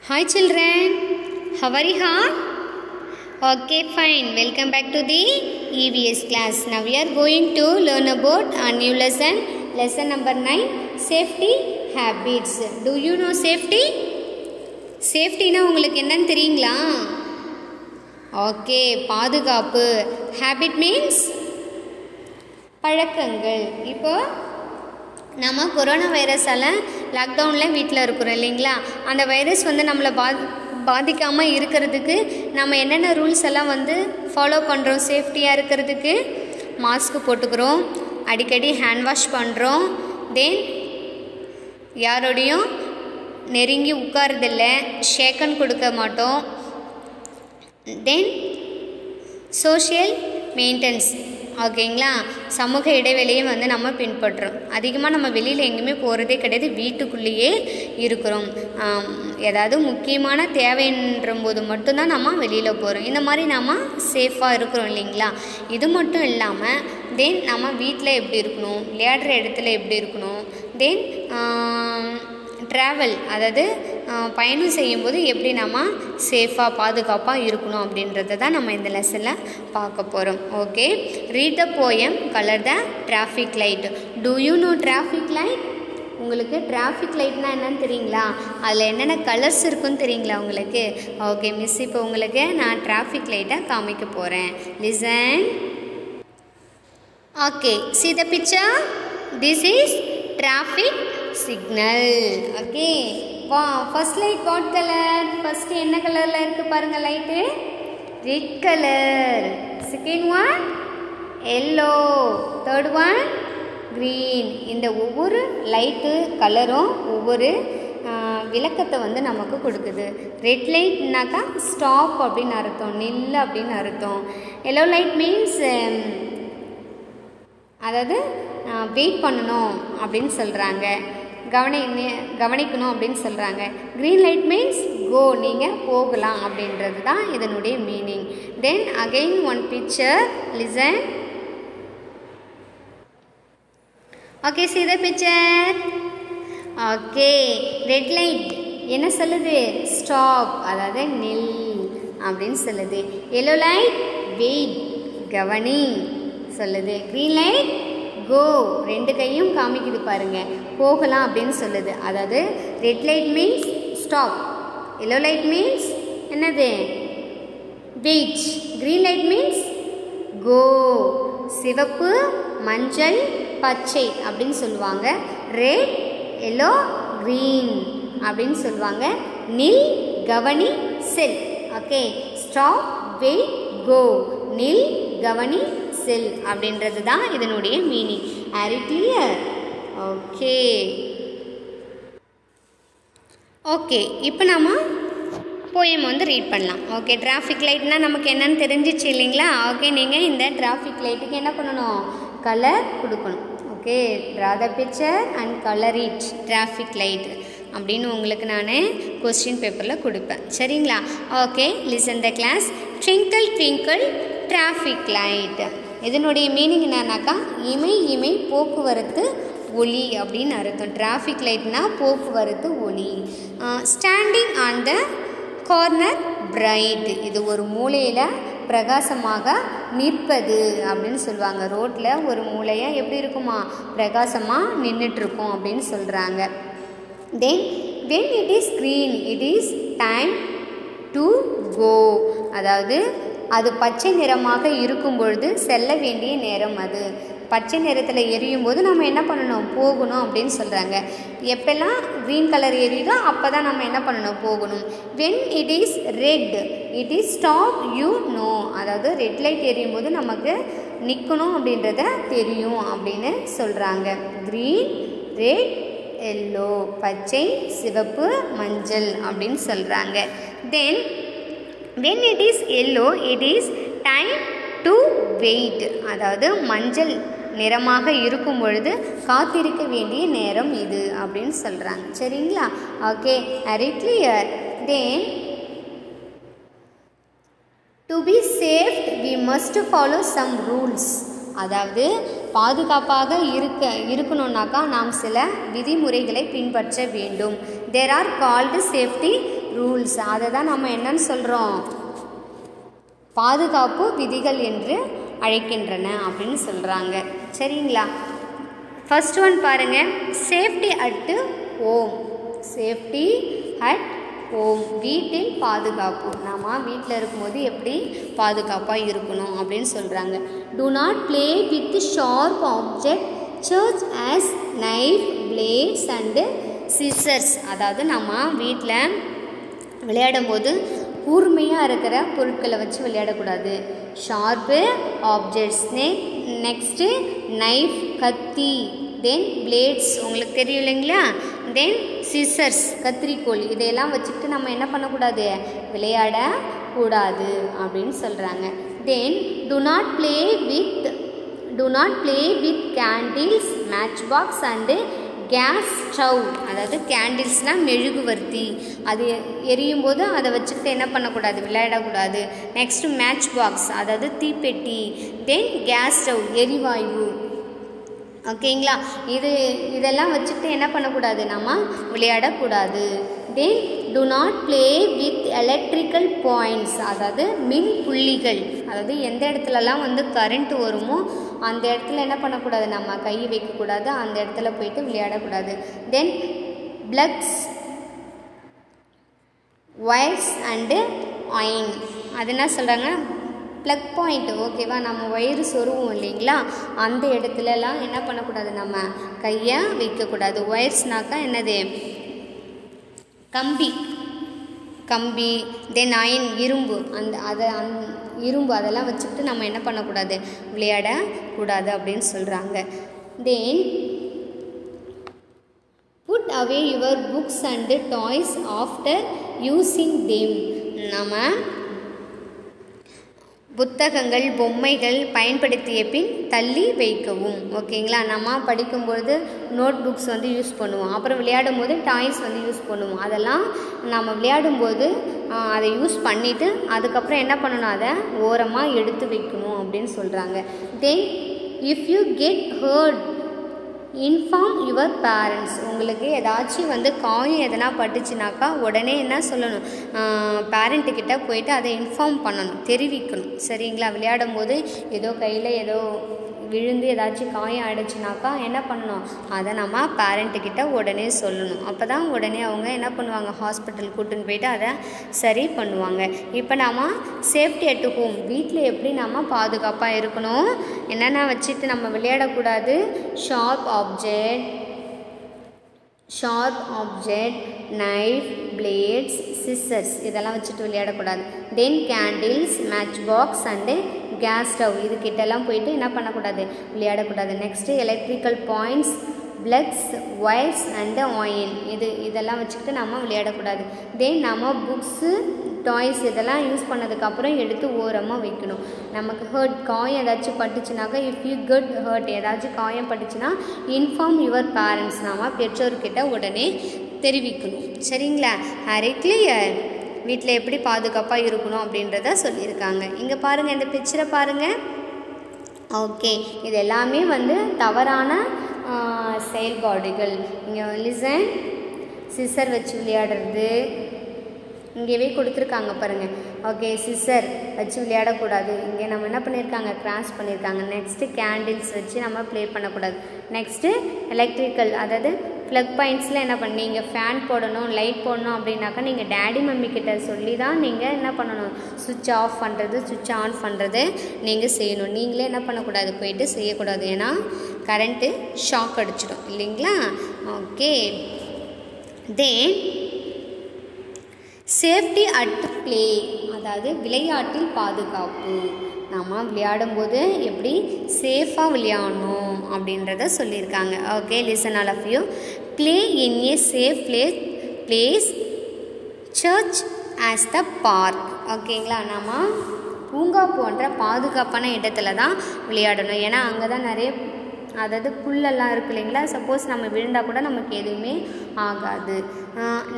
Hi children, how are you all? Okay, fine. Welcome back to the EVS class. Now we are going to learn about a new lesson number 9, safety habits. Do you know safety? Safety na உங்களுக்கு என்னன்னு தெரியுங்களா? Okay, பாதுகாப்பு. Habit means பழக்கங்கள். இப்போ நம்ம corona வைரஸால் லாக்டவுனில் வீட்டில் இருக்கிறோம் இல்லைங்களா, அந்த வைரஸ் நம்மளை பாதிக்காமல் இருக்கிறதுக்கு நம்ம என்னென்ன ரூல்ஸ் எல்லாம் ஃபாலோ பண்ணுறோம். சேஃப்டியாக இருக்கிறதுக்கு மாஸ்க் போட்டுக்கிறோம், அடிக்கடி ஹேண்ட் வாஷ் பண்ணுறோம், தென் யாரோடையும் நெருங்கி உட்காரதில்லை, ஷேக்கன் கொடுக்க மாட்டோம், தென் சோஷியல் மெயின்டெனன்ஸ் ஓகேங்களா, சமூக இடைவெளியை நம்ம பின்பற்றுறோம். அதிகமாக நம்ம வெளியில் எங்கேயுமே போகிறதே கிடையாது, வீட்டுக்குள்ளேயே இருக்கிறோம். ஏதாவது முக்கியமான தேவைன்ற போது மட்டும்தான் நம்ம வெளியில் போகிறோம். இந்த மாதிரி நம்ம சேஃபாக இருக்கிறோம் இல்லைங்களா. இது மட்டும் இல்லாமல் தென் நம்ம வீட்டில் எப்படி இருக்கணும், விளையாடுற இடத்துல எப்படி இருக்கணும், தென் ட்ராவல் அதாவது பயணம் செய்யும்போது எப்படி நம்ம சேஃபாக பாதுகாப்பாக இருக்கணும் அப்படின்றத தான் நம்ம இந்த லெசனில் பார்க்க போகிறோம். Okay, read the poem colour the traffic light. Do you know traffic light? உங்களுக்கு டிராஃபிக் லைட்னால் என்னன்னு தெரியுங்களா? அதில் என்னென்ன கலர்ஸ் இருக்குன்னு தெரியுங்களா உங்களுக்கு? ஓகே மிஸ், இப்போ உங்களுக்கு நான் டிராஃபிக் லைட்டை காமிக்க போகிறேன். Listen. Okay, see the picture. This is traffic signal. Okay, first light what color? First என்ன கலரில் இருக்குது பாருங்கள் light? Red colour. Second one yellow, third one green. இந்த ஒவ்வொரு லைட்டு கலரும் ஒவ்வொரு விளக்கத்தை நமக்கு கொடுக்குது. ரெட் லைட்னாக்கா ஸ்டாப் அப்படின்னு அர்த்தம், நில் அப்படின்னு அர்த்தம். எல்லோ லைட் மீன்ஸ் அதாவது வெயிட் பண்ணணும் அப்படின்னு சொல்கிறாங்க, கவனிக்கணும் அப்படின்னு சொல்கிறாங்க. க்ரீன் லைட் மீன்ஸ் கோ, நீங்கள் போகலாம் அப்படின்றது தான் இதனுடைய meaning. Then again one picture, listen. Okay, see the picture. Okay, red light என்ன சொல்லுது? ஸ்டாப், அதாவது நில் அப்படின்னு சொல்லுது. எல்லோ லைட் வெயிட், கவனி சொல்லுது. க்ரீன் லைட் கோ, ரெண்டு கையும் காமிக்குது பாருங்கள், போகலாம் அப்படின்னு சொல்லுது. அதாவது red light means stop, yellow light means என்னது? Wait, green light means go. சிவப்பு, மஞ்சள், பச்சை அப்படின்னு சொல்லுவாங்க. ரெட், எல்லோ, க்ரீன் அப்படின்னு சொல்லுவாங்க. நில், கவனி, செல். ஓகே, ஸ்டாப், வெயிட், கோ, நில், கவனி, செல் அப்படின்றது தான் இதனுடைய meaning. R it clear? Okay okay, இப்போ நம்ம போயம் ரீட் பண்ணலாம். ஓகே, டிராஃபிக் லைட்னால் நமக்கு என்னன்னு தெரிஞ்சிச்சு இல்லைங்களா. ஓகே, நீங்கள் இந்த டிராஃபிக் லைட்டுக்கு என்ன பண்ணணும்? கலர் கொடுக்கணும். Okay, draw the picture and colour it traffic light அப்படின்னு உங்களுக்கு நான் கொஸ்டின் பேப்பரில் கொடுப்பேன், சரிங்களா. Okay, listen the class. Twinkle twinkle traffic light, இதனுடைய மீனிங் என்னன்னாக்கா இமை இமை போக்குவரத்து ஒளி அப்படின்னு அர்த்தம். டிராஃபிக் லைட்னா போக்குவரத்து ஒளி. Standing on the corner bright, இது ஒரு மூலையில் பிரகாசமாக நிற்பது அப்படின்னு சொல்லுவாங்க. ரோட்டில் ஒரு மூலையாக எப்படி இருக்குமா, பிரகாசமாக நின்றுட்டுருக்கும் அப்படின்னு சொல்கிறாங்க. தென் when it is green it is time to go, அதாவது அது பச்சை நிறமாக இருக்கும் பொழுது செல்ல வேண்டிய நேரம். அது பச்சை நிறத்தில் எரியும் போது நம்ம என்ன பண்ணணும்? போகணும் அப்படின்னு சொல்கிறாங்க. எப்பெல்லாம் க்ரீன் கலர் எரியுதோ அப்போ தான் நம்ம என்ன பண்ணணும்? போகணும். when it is red it is stop you know, அதாவது ரெட் லைட் எரியும் போது நமக்கு நிற்கணும் அப்படின்றத தெரியும் அப்படின்னு சொல்கிறாங்க. க்ரீன், ரெட், எல்லோ, பச்சை, சிவப்பு, மஞ்சள் அப்படின்னு சொல்கிறாங்க. தென் when it is yellow it is time to wait, அதாவது மஞ்சள் நிறமாக இருக்கும் பொழுது காத்திருக்க வேண்டிய நேரம் இது அப்படின்னு சொல்கிறாங்க, சரிங்களா. Okay, are it clear? Then to be safe we must follow some rules, அதாவது பாதுகாப்பாக இருக்கணும்னாக்கா நாம் சில விதிமுறைகளை பின்பற்ற வேண்டும். There are called safety rules. அதை தான் நம்ம என்னன்னு சொல்கிறோம், பாதுகாப்பு விதிகள் என்று அழைக்கின்றன அப்படின்னு சொல்கிறாங்க. சரிங்களா? ஃபர்ஸ்ட் ஒன் பாருங்கள், safety at home. Safety at home, வீட்டில் பாதுகாப்பு. நம்ம வீட்டில் இருக்கும்போது எப்படி பாதுகாப்பாக இருக்கணும் அப்படின்னு சொல்கிறாங்க. Do not play with sharp object சர்ச் as knife, blades and scissors. அதாவது நம்ம வீட்டில் விளையாடும்போது கூர்மையாக இருக்கிற பொருட்களை வச்சு விளையாடக்கூடாது. ஷார்ப்பு ஆப்ஜெக்ட்ஸ், நெக்ஸ்ட்டு நைஃப் கத்தி, தென் பிளேட்ஸ் உங்களுக்கு தெரியும் இல்லைங்களா, தென் சிசர்ஸ் கத்திரிக்கோள், இதையெல்லாம் வச்சுக்கிட்டு நம்ம என்ன பண்ணக்கூடாது, விளையாடக்கூடாது அப்படின்னு சொல்கிறாங்க. Then do not play with candles, matchbox and gas stove. அதாவது கேண்டில்ஸ்னால் மெழுகுவர்த்தி, அது எரியும் போது அதை வச்சுக்கிட்டு என்ன பண்ணக்கூடாது, விளையாடக்கூடாது. நெக்ஸ்ட்டு மேட்ச் பாக்ஸ், அதாவது தீப்பெட்டி, தென் கேஸ் ஸ்டவ் எரிவாயு. ஓகேங்களா? இதெல்லாம் வச்சுக்கிட்டு என்ன பண்ணக்கூடாது, நம்ம விளையாடக்கூடாது. Then do not play with electrical points, அதாவது மின் புள்ளிகள். அதாவது எந்த இடத்துலலாம் கரண்ட் வருமோ அந்த இடத்துல என்ன பண்ணக்கூடாது, நம்ம கை வைக்கக்கூடாது, அந்த இடத்துல போயிட்டு விளையாடக்கூடாது. தென் ப்ளக்ஸ், ஒயர்ஸ் அண்டு அயன். அது என்ன சொல்கிறாங்க, ப்ளக் பாயிண்ட். ஓகேவா? நம்ம வயிறு சொருவோம் இல்லைங்களா, அந்த இடத்துலலாம் என்ன பண்ணக்கூடாது, நம்ம கையை வைக்கக்கூடாது. ஒயர்ஸ்னாக்கா என்னது, கம்பி, தென் அயன் இரும்பு, இரும்பு அதெல்லாம் வச்சுக்கிட்டு நம்ம என்ன பண்ணக்கூடாது, விளையாடக்கூடாது அப்படின்னு சொல்கிறாங்க. Then put away your books and toys after using them. நம்ம புத்தகங்கள், பொம்மைகள் பயன்படுத்திய பின் தள்ளி வைக்கவும். ஓகேங்களா? நம்ம படிக்கும்பொழுது நோட் புக்ஸ் யூஸ் பண்ணுவோம், அப்புறம் விளையாடும் போது டாய்ஸ் யூஸ் பண்ணுவோம். அதெல்லாம் நம்ம விளையாடும்போது அதை யூஸ் பண்ணிவிட்டு அதுக்கப்புறம் என்ன பண்ணணும், அதை ஓரமாக எடுத்து வைக்கணும் அப்படின்னு சொல்கிறாங்க. Then if you get hurt inform your parents. உங்களுக்கு ஏதாச்சும் காயம் எதனா பட்டுச்சுனாக்கா உடனே என்ன சொல்லணும், பேரண்ட்டுக்கிட்ட போயிட்டு அதை இன்ஃபார்ம் பண்ணணும், தெரிவிக்கணும். சரிங்களா? விளையாடும் போது ஏதோ கையில் ஏதோ விழுந்து ஏதாச்சும் காயம் ஆகிடுச்சுனாக்கா என்ன பண்ணணும், அதை நம்ம பேரண்ட்டுக்கிட்ட உடனே சொல்லணும். அப்போ தான் உடனே அவங்க என்ன பண்ணுவாங்க, ஹாஸ்பிட்டல் கூட்டின்னு போயிட்டு அதை சரி பண்ணுவாங்க. இப்போ நாம் சேஃப்டி அட் ஹோம், வீட்டில் எப்படி நம்ம பாதுகாப்பாக இருக்கணும், என்னென்ன வச்சுட்டு நம்ம விளையாடக்கூடாது, sharp object, knife, blades, scissors இதெல்லாம் வச்சுட்டு விளையாடக்கூடாது. Then candles, matchbox and gas stove இதுக்கிட்டெல்லாம் போயிட்டு என்ன பண்ணக்கூடாது, விளையாடக்கூடாது. Next electrical points, plugs, wires and oil இதெல்லாம் வச்சுக்கிட்டு நம்ம விளையாடக்கூடாது. தென் நம்ம புக்ஸு, டாய்ஸ் இதெல்லாம் யூஸ் பண்ணதுக்கப்புறம் எடுத்து ஓரமாக வைக்கணும். நமக்கு காயம் ஏதாச்சும் பட்டுச்சுனாக்கா, இஃப் யூ கெட் ஹர்ட் ஏதாச்சும் காயம் பட்டுச்சுன்னா இன்ஃபார்ம் யுவர் பேரண்ட்ஸ், நம்ம பெற்றோர்கிட்ட உடனே தெரிவிக்கணும். சரிங்களா? R it clear? வீட்டில் எப்படி பாதுகாப்பாக இருக்கணும் அப்படின்றத சொல்லியிருக்காங்க. இங்கே பாருங்கள், இந்த பிக்சரை பாருங்கள். ஓகே, இது எல்லாமே தவறான செயல்பாடுகள். இங்கே லிசன், சிசர் வச்சு விளையாடுறது இங்கேவே கொடுத்துருக்காங்க பாருங்கள். ஓகே, சிசர் வச்சு விளையாடக்கூடாது. இங்கே நம்ம என்ன பண்ணியிருக்காங்க, கிராஸ் பண்ணியிருக்காங்க. நெக்ஸ்ட்டு கேண்டில்ஸ் வச்சு நம்ம ப்ளே பண்ணக்கூடாது. நெக்ஸ்ட்டு எலக்ட்ரிக்கல், அதாவது ப்ளக் பாயிண்ட்ஸில் என்ன பண்ணீங்க, ஃபேன் போடணும், லைட் போடணும் அப்படின்னாக்கா நீங்கள் டேடி மம்மி கிட்ட சொல்லி தான் நீங்கள் என்ன பண்ணணும், சுவிட்ச் ஆஃப் பண்ணுறது, சுவிட்ச் ஆன் பண்ணுறது நீங்கள் செய்யணும். நீங்களே என்ன பண்ணக்கூடாது, போயிட்டு செய்யக்கூடாது. ஏன்னா கரண்ட்டு ஷாக் அடிச்சிடும் இல்லைங்களா? Okay, then safety at play, அதாவது விளையாட்டில் பாதுகாப்பு. நாம் விளையாடும்போது எப்படி சேஃபாக விளையாடணும் அப்படின்றத சொல்லியிருக்காங்க. Okay, listen all of you. Play in a safe place சர்ச் ஆஸ் த பார்க். ஓகேங்களா? நம்ம பூங்கா போன்ற பாதுகாப்பான இடத்துல தான் விளையாடணும். ஏன்னா அங்கே தான் நிறைய அதாவது புல்லெல்லாம் இருக்குது இல்லைங்களா, சப்போஸ் நம்ம விழுந்தால் கூட நமக்கு எதுவுமே ஆகாது.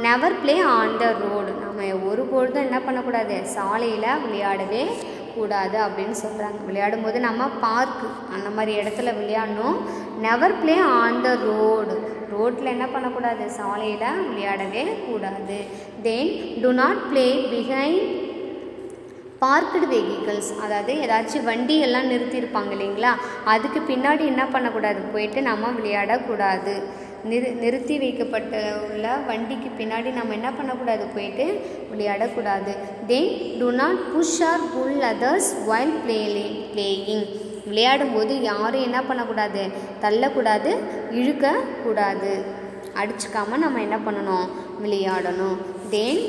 Never play on the road, நம்ம ஒரு பொழுதும் என்ன பண்ணக்கூடாது, சாலையில் விளையாடவே கூடாது அப்படின்னு சொல்கிறாங்க. விளையாடும்போது நம்ம பார்க்கு அந்த மாதிரி இடத்துல விளையாடணும். நெவர் ப்ளே ஆன் த ரோட்டில் என்ன பண்ணக்கூடாது, சாலையில் விளையாடவே கூடாது. Then do not play behind parked vehicles, அதாவது ஏதாச்சும் வண்டி எல்லாம் நிறுத்தியிருப்பாங்க இல்லைங்களா, அதுக்கு பின்னாடி என்ன பண்ணக்கூடாது, போயிட்டு நம்ம விளையாடக்கூடாது. நிறுத்தி வைக்கப்பட்ட உள்ள வண்டிக்கு பின்னாடி நம்ம என்ன பண்ணக்கூடாது, போயிட்டு விளையாடக்கூடாது. Then do not push or pull others while playing, விளையாடும்போது யாரும் என்ன பண்ணக்கூடாது, தள்ளக்கூடாது, இழுக்கக்கூடாது. அடிச்சுக்காமல் நம்ம என்ன பண்ணணும், விளையாடணும். Then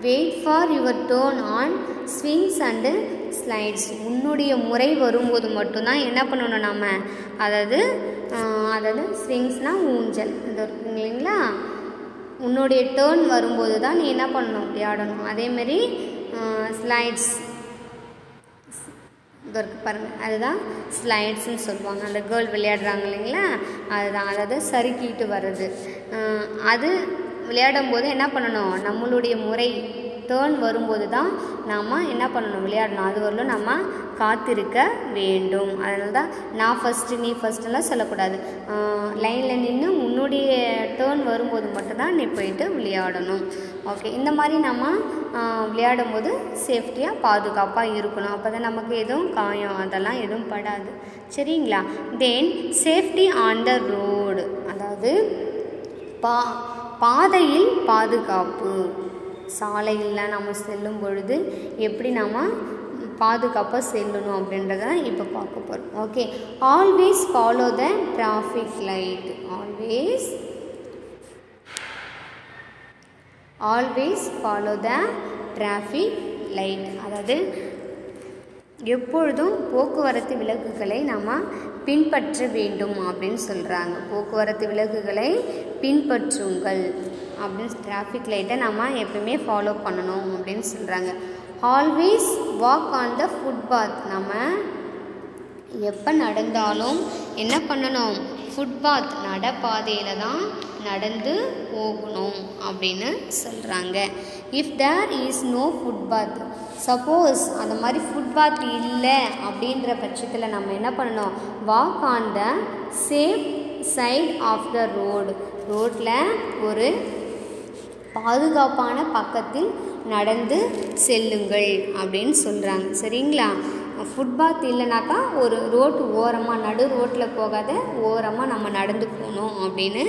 wait for your turn on swings and slides, உன்னுடைய முறை வரும்போது மட்டும்தான் என்ன பண்ணணும் நம்ம, அதாவது ஸ்விங்ஸ்னால் ஊஞ்சல் இது இருக்குங்க இல்லைங்களா, உன்னுடைய டேர்ன் வரும்போது தான் நீ என்ன பண்ணணும், விளையாடணும். அதேமாரி ஸ்லைட்ஸ் இது இருக்குது பாருங்கள், அதுதான் ஸ்லைட்ஸ்ன்னு சொல்லுவாங்க. அந்த கேர்ள் விளையாடுறாங்க இல்லைங்களா, அதுதான், அதாவது சறுக்கிட்டு வர்றது. அது விளையாடும்போது என்ன பண்ணணும், நம்மளுடைய முறை டேர்ன் வரும்போது தான் நாம் என்ன பண்ணணும், விளையாடணும். அது வரலும் நம்ம காத்திருக்க வேண்டும். அதனால தான் நான் ஃபஸ்ட்டு நீ ஃபஸ்ட்டெல்லாம் சொல்லக்கூடாது. லைனில் நின்று உன்னுடைய டேர்ன் வரும்போது மட்டும்தான் நீ போயிட்டு விளையாடணும். ஓகே, இந்த மாதிரி நம்ம விளையாடும்போது சேஃப்டியாக பாதுகாப்பாக இருக்கணும். அப்போ தான் நமக்கு எதுவும் காயம் அதெல்லாம் எதுவும் படாது. சரிங்களா. தென் சேஃப்டி ஆன் த ரோடு, அதாவது பாதையில் பாதுகாப்பு. சாலையில் நம்ம செல்லும் பொழுது எப்படி நாம் பாதுகாப்பாக செல்லணும் அப்படின்றத இப்போ பார்க்க போகிறோம். Okay, always follow the traffic light. Always follow the traffic light, அதாவது எப்பொழுதும் போக்குவரத்து விலக்குகளை நாம் பின்பற்ற வேண்டும் அப்படின்னு சொல்கிறாங்க. போக்குவரத்து விலக்குகளை பின்பற்றுங்கள் அப்படின்னு, டிராஃபிக் லைட்டை நம்ம எப்பவுமே ஃபாலோ பண்ணணும் அப்படின்னு சொல்கிறாங்க. Always walk on the footpath, நம்ம எப்போ நடந்தாலும் என்ன பண்ணணும், ஃபுட்பாத் நடப்பாதையில் தான் நடந்து போகணும் அப்படின்னு சொல்கிறாங்க. If there is no footpath, suppose அந்த மாதிரி ஃபுட்பாத் இல்லை அப்படின்ற பட்சத்தில் நம்ம என்ன பண்ணணும், walk on the safe side of the road, ரோட்டில் ஒரு பாதுகாப்பான பக்கத்தில் நடந்து செல்லுங்கள் அப்படின்னு சொல்கிறாங்க. சரிங்களா. ஃபுட்பாத் இல்லைனாக்கா ஒரு ரோட்டு ஓரமாக, நடு ரோட்டில் போகாத ஓரமாக நம்ம நடந்து போகணும் அப்படின்னு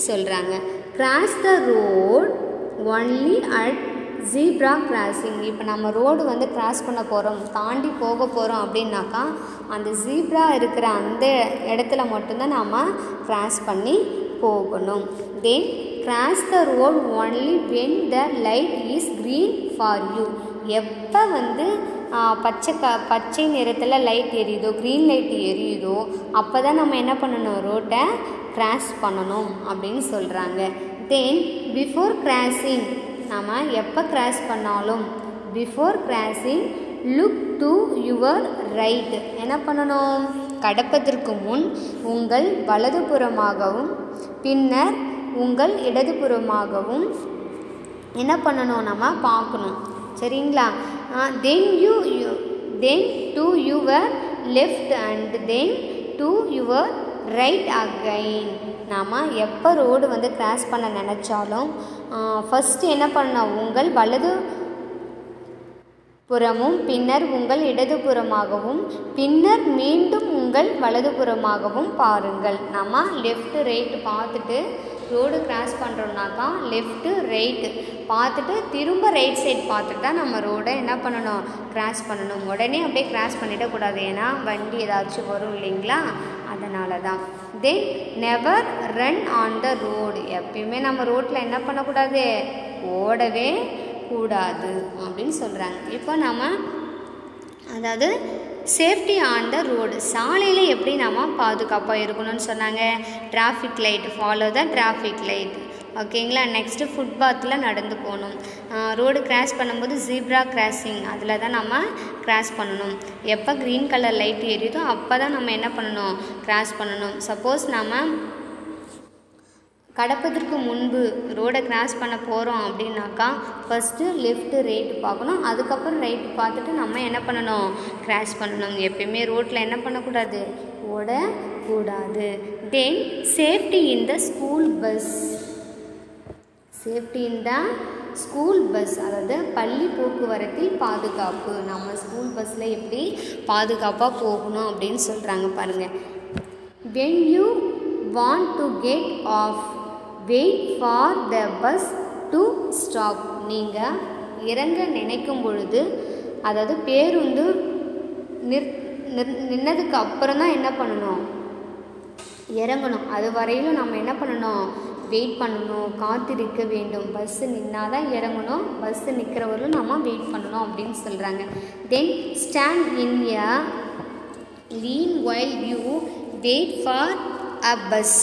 சொல்கிறாங்க. Cross the road only at zebra crossing, இப்போ நம்ம ரோடு வந்து கிராஸ் பண்ண போகிறோம், தாண்டி போக போகிறோம் அப்படின்னாக்கா அந்த ஜீப்ரா இருக்கிற அந்த இடத்துல மட்டும்தான் நாம் கிராஸ் பண்ணி போகணும். Then cross the road only when the light is green for you, எப்போ வந்து பச்சை நிறத்தில் லைட் எரியுதோ, க்ரீன் லைட் எரியுதோ அப்போ தான் நம்ம என்ன பண்ணணும், ரோட்டை கிராஸ் பண்ணணும் அப்படின்னு சொல்கிறாங்க. தென் பிஃபோர் கிராசிங், நாம் எப்போ கிராஸ் பண்ணாலும் before crossing look to your right, என்ன பண்ணணும், கடப்பதற்கு முன் உங்கள் வலதுபுறமாகவும் பின்னர் உங்கள் இடதுபுறமாகவும் என்ன பண்ணணும், நம்ம பார்க்கணும். சரிங்களா. Then to your left and then to your right again, நாம் எப்போ ரோடு வந்து கிராஸ் பண்ண நினச்சாலும் ஃபஸ்ட்டு என்ன பண்ணணும், உங்கள் வலது புறமும் பின்னர் உங்கள் இடதுபுறமாகவும் பின்னர் மீண்டும் உங்கள் வலதுபுறமாகவும் பாருங்கள். நம்ம லெஃப்ட்டு ரைட்டு பார்த்துட்டு ரோடு கிராஸ் பண்ணுறோம்னாக்கா லெஃப்ட்டு ரைட்டு பார்த்துட்டு திரும்ப ரைட் சைட் பார்த்துட்டு தான் நம்ம ரோடை என்ன பண்ணணும், கிராஸ் பண்ணணும். உடனே அப்படியே கிராஸ் பண்ணிடக்கூடாது, ஏன்னா வண்டி ஏதாச்சும் வரும் இல்லைங்களா, அதனால தான். Then never run on the road, எப்பயுமே நம்ம ரோட்டில் என்ன பண்ணக்கூடாது, ஓடவே கூடாது அப்படின்னு சொல்கிறாங்க. இப்போ நம்ம அதாவது சேஃப்டி ஆன் த ரோடு, சாலையில் எப்படி நம்ம பாதுகாப்பாக இருக்கணும்னு சொன்னாங்க, traffic light, follow the traffic light. ஓகேங்களா. நெக்ஸ்ட்டு ஃபுட்பாத்தில் நடந்து போகணும். ரோடு கிராஸ் பண்ணும்போது ஜீப்ரா கிராசிங், அதில் தான் நம்ம கிராஸ் பண்ணணும். எப்போ க்ரீன் கலர் லைட் எரியுதோ அப்போ தான் நம்ம என்ன பண்ணணும், கிராஸ் பண்ணணும். சப்போஸ் நம்ம கடப்பதற்கு முன்பு ரோடை கிராஸ் பண்ண போகிறோம் அப்படின்னாக்கா ஃபஸ்ட்டு லெஃப்ட்டு ரைட்டு பார்க்கணும், அதுக்கப்புறம் ரைட்டு பார்த்துட்டு நம்ம என்ன பண்ணணும், கிராஸ் பண்ணணும். எப்பயுமே ரோட்டில் என்ன பண்ணக்கூடாது, ஓட கூடாது. தென் safety in the school bus. Safety in the school bus, அதாவது பள்ளி போக்குவரத்தில் பாதுகாப்பு. நம்ம ஸ்கூல் பஸ்ஸில் எப்படி பாதுகாப்பாக போகணும் அப்படின்னு சொல்கிறாங்க பாருங்கள். when you want to get off, wait for the bus to stop. நீங்கள் இறங்க நினைக்கும் பொழுது, அதாவது பேருந்து நின்னதுக்கு அப்புறம் தான் என்ன பண்ணணும், இறங்கணும். அது வரையிலும் நம்ம என்ன பண்ணணும், வெயிட் பண்ணணும், காத்திருக்க வேண்டும். பஸ்ஸு நின்னால் தான் இறங்கணும், பஸ்ஸு நிற்கிறவர்களும் நம்ம வெயிட் பண்ணணும் அப்படின்னு சொல்கிறாங்க. Then stand in a line while you wait for a bus.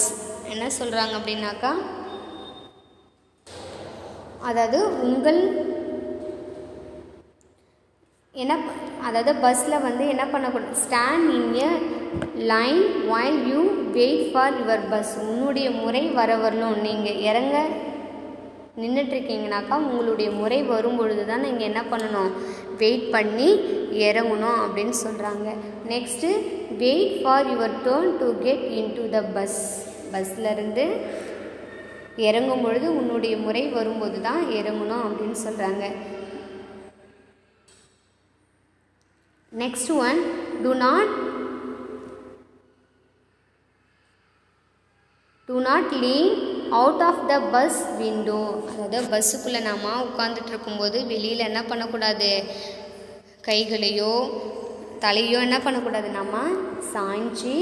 என்ன சொல்கிறாங்க அப்படின்னாக்கா, அதாவது உங்கள் என்ன, அதாவது பஸ்ஸில் வந்து என்ன பண்ணக்கூடாது, stand in a line while you wait for your bus. உன்னுடைய முறை வர வரலும், நீங்கள் இறங்க நின்றுட்டுருக்கீங்கனாக்கா உங்களுடைய முறை வரும்பொழுது தான் நீங்கள் என்ன பண்ணணும், வெயிட் பண்ணி இறங்கணும் அப்படின்னு சொல்கிறாங்க. Next wait for your turn to get into the bus. பஸ்ஸிலருந்து இறங்கும் பொழுது உன்னுடைய முறை வரும்போது தான் இறங்கணும் அப்படின்னு சொல்கிறாங்க. Next one, do not lean out of the bus window. அதாவது பஸ்ஸுக்குள்ளே நாம் உட்காந்துட்டு இருக்கும்போது வெளியில் என்ன பண்ணக்கூடாது, கைகளையோ தலையோ என்ன பண்ணக்கூடாது, நம்ம சாய்ச்சி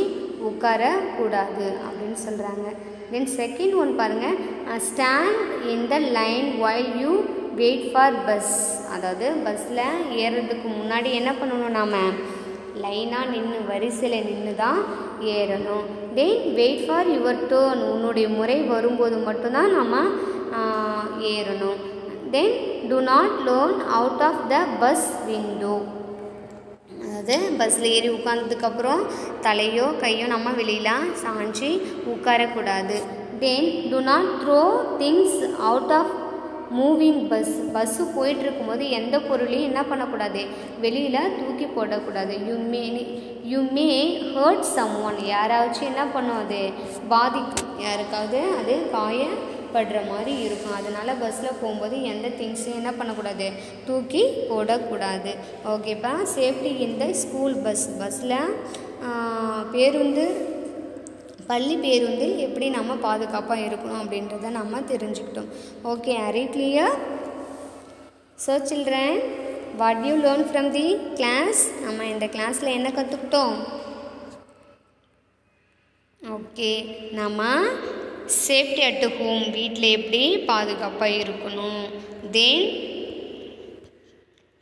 உட்காரக்கூடாது அப்படின்னு சொல்கிறாங்க. தென் செகண்ட் ஒன் பாருங்கள், stand in the line while you wait for bus. அதாவது பஸ்ஸில் ஏறுறதுக்கு முன்னாடி என்ன பண்ணணும், நாம் லைனாக நின்று வரிசையில் நின்று தான் ஏறணும். Then wait for your turn, உன்னுடைய முறை வரும்போது மட்டும்தான் நம்ம ஏறணும். Then do not lean out of the bus window. அதாவது பஸ்ஸில் ஏறி உட்காந்ததுக்கப்புறம் தலையோ கையோ நம்ம வெளியில் சாய்ச்சி உட்காரக்கூடாது. Then do not throw things out of moving bus. Bus போயிட்டுருக்கும்போது எந்த பொருளையும் என்ன பண்ணக்கூடாது, வெளியில் தூக்கி போடக்கூடாது. You may hurt someone. யாராச்சும் என்ன பண்ணும், அது பாதிக்கும், யாருக்காவது அது காயப்படுற மாதிரி இருக்கும். அதனால் பஸ்ஸில் போகும்போது எந்த திங்ஸையும் என்ன பண்ணக்கூடாது, தூக்கி போடக்கூடாது. ஓகேப்பா. Safety in the school bus. பஸ்ஸில் பேருந்து, பள்ளி பேருந்தில் எப்படி நம்ம பாதுகாப்பாக இருக்கணும் அப்படின்றத நம்ம தெரிஞ்சுக்கிட்டோம். Okay, are you clear? So children, what you learn from the class? நம்ம இந்த கிளாஸில் என்ன கற்றுக்கிட்டோம்? ஓகே, நம்ம சேஃப்டி அட் ஹோம், வீட்டில் எப்படி பாதுகாப்பாக இருக்கணும். தென்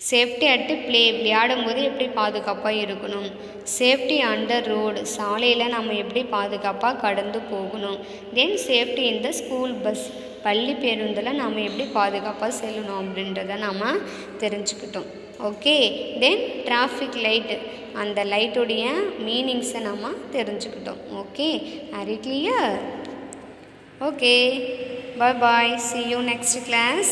சேஃப்டி அட்டு ப்ளே, விளையாடும்போது எப்படி பாதுகாப்பாக இருக்கணும். சேஃப்டி அண்டர் ரோடு, சாலையில் நம்ம எப்படி பாதுகாப்பாக கடந்து போகணும். தென் safety in the school bus, பள்ளி பேருந்தில் நாம் எப்படி பாதுகாப்பாக செல்லணும் அப்படின்றத நாம் தெரிஞ்சுக்கிட்டோம். ஓகே. தென் டிராஃபிக் லைட்டு, அந்த லைட்டுடைய மீனிங்ஸை நம்ம தெரிஞ்சுக்கிட்டோம். Okay, are you clear? Okay, bye bye, see you next class.